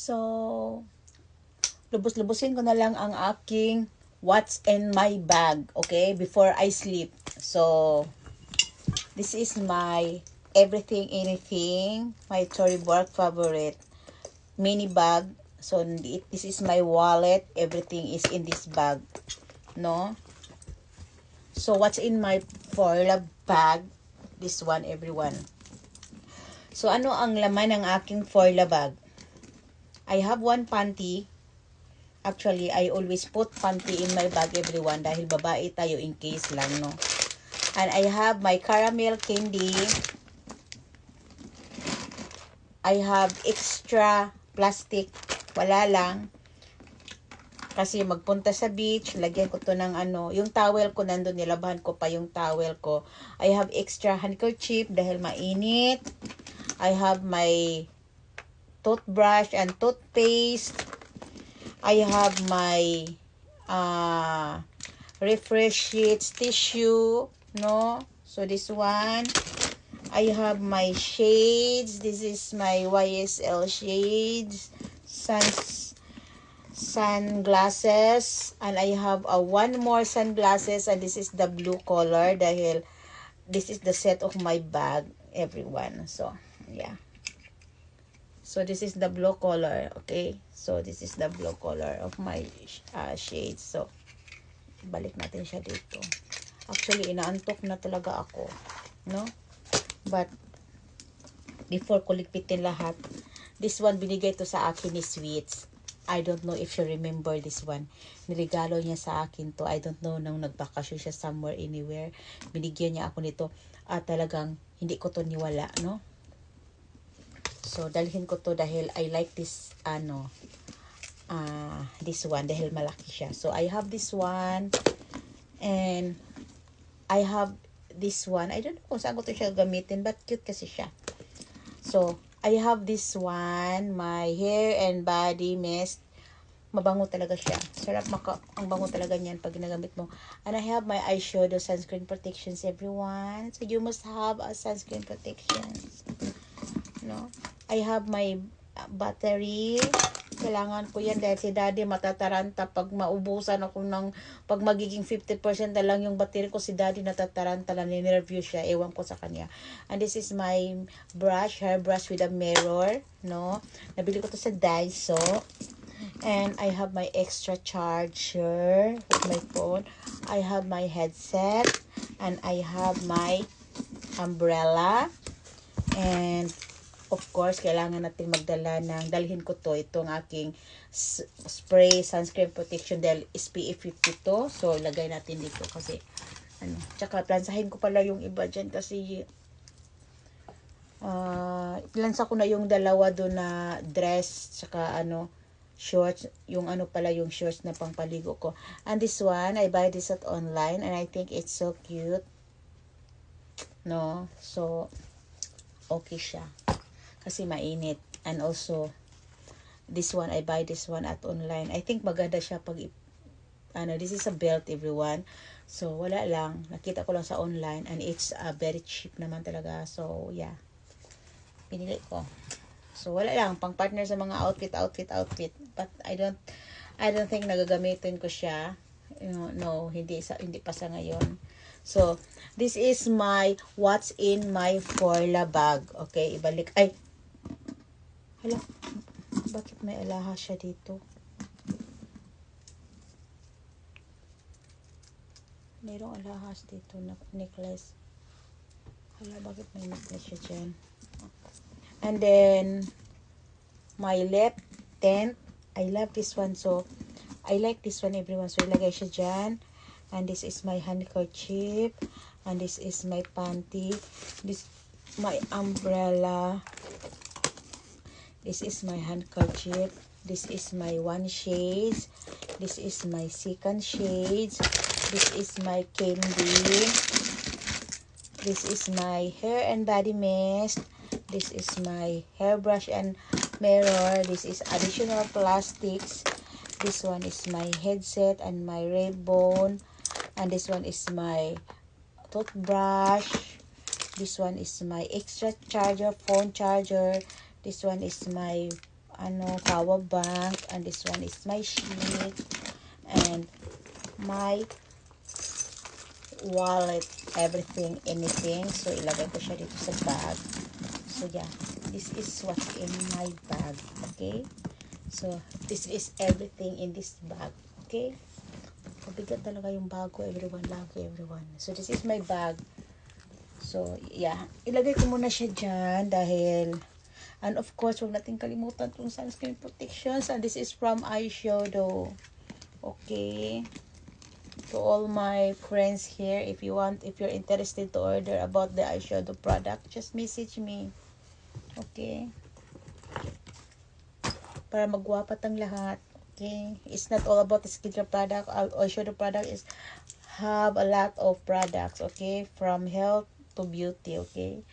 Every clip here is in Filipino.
So, lubos-lubusin ko na lang ang aking what's in my bag, okay, before I sleep. So, this is my everything, anything, my Tory Burch favorite mini bag. So, this is my wallet. Everything is in this bag, no? So, what's in my Forla bag? This one, everyone. So, ano ang laman ng aking Forla bag? I have one panty. Actually, I always put panty in my bag, everyone, dahil babae tayo in case lang, no? And I have my caramel candy. I have extra plastic. Wala lang. Kasi magpunta sa beach, lagyan ko to ng ano, yung towel ko nandun, nilabahan ko pa yung towel ko. I have extra handkerchief dahil mainit. I have my toothbrush and toothpaste. I have my refresh sheets, tissue, no? So this one. I have my shades. This is my YSL shades. Sunglasses. And I have one more sunglasses. And this is the blue color. Dahil this is the set of my bag, everyone. So, yeah. So, this is the blue color. Okay? So, this is the blue color of my shades. So, balik natin siya dito. Actually, inaantok na talaga ako. No? But, before ko ligpitin lahat, this one binigay to sa akin ni Sweets. I don't know if you remember this one. Niregalo niya sa akin to. I don't know, nang nagbakasyon siya somewhere, anywhere. Binigyan niya ako nito. At talagang, hindi ko to niwala, no? So, dalhin ko to dahil I like this, this one. Dahil malaki siya. So, I have this one. And, I have this one. I don't know kung saan ko to siya gamitin, but cute kasi siya. So, I have this one, my hair and body mist. Mabango talaga siya. Sarap ang bango talaga niyan pag ginagamit mo. And I have my eyeshadow sunscreen protections, everyone. So, you must have a sunscreen protections. No? I have my battery. Kailangan ko yan dahil si daddy matataranta pag maubusan ako ng, pag magiging 50% na lang yung battery ko, si daddy natataranta lang, ni-review siya, ewan ko sa kanya. And this is my brush, hair brush with a mirror, no? Nabili ko to sa Daiso. And I have my extra charger with my phone. I have my headset. And I have my umbrella. And of course, kailangan natin magdala ng, dalhin ko to, itong aking spray sunscreen protection dahil SPF 50 to. So, ilagay natin dito kasi, tsaka plansahin ko pala yung iba dyan kasi, plansa ko na yung dalawa doon na dress, tsaka shorts, yung pala yung shorts na pangpaligo ko. And this one, I buy this at online and I think it's so cute. No? So, okay siya. Kasi mainit. And also, this one, I buy this one at online. I think maganda siya pag, this is a belt, everyone. So, wala lang. Nakita ko lang sa online. And it's very cheap naman talaga. So, yeah. Pinili ko. So, wala lang. Pang partner sa mga outfit. But, I don't think nagagamitin ko siya. No, hindi pa sa ngayon. So, this is my what's in my Forla bag. Okay, ibalik. Ay, hala, bakit may alahas siya dito? Mayroong alahas dito na necklace. Hala, bakit may necklace siya dyan? And then, my left tent. I love this one. So, I like this one, everyone. So, ilagay siya dyan. And this is my handkerchief. And this is my panty. This my umbrella. This is my handkerchief. This is my one shades. This is my second shades. This is my candy. This is my hair and body mist. This is my hairbrush and mirror. This is additional plastics. This one is my headset and my ribbon. And this one is my toothbrush. This one is my extra charger, phone charger. This one is my power bank, and this one is my sheet, and my wallet, everything, anything. So, ilagay ko siya dito sa bag. So, yeah. This is what's in my bag. Okay? So, this is everything in this bag. Okay? Mabigat talaga yung bag ko, everyone. Love you, everyone. So, this is my bag. So, yeah. Ilagay ko muna siya dyan dahil, and of course, huwag natin kalimutan itong sunscreen protections. And this is from eyeshadow. Okay? To all my friends here, if you're interested to order about the eyeshadow product, just message me. Okay? Para magwapat ang lahat. Okay? It's not all about the skincare product. Eyeshadow product is have a lot of products. Okay? From health to beauty. Okay?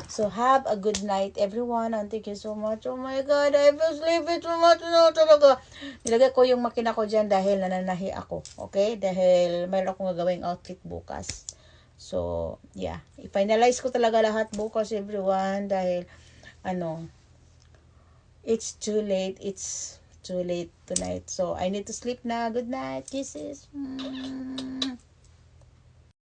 So, have a good night, everyone. And thank you so much. Oh my God, I feel sleepy too much na talaga. Nilagay ko yung makina ko dyan dahil nananahi ako. Okay? Dahil mayroon akong gagawing outfit bukas. So, yeah. I-finalize ko talaga lahat bukas, everyone. Dahil, it's too late. It's too late tonight. So, I need to sleep na. Good night. Kisses.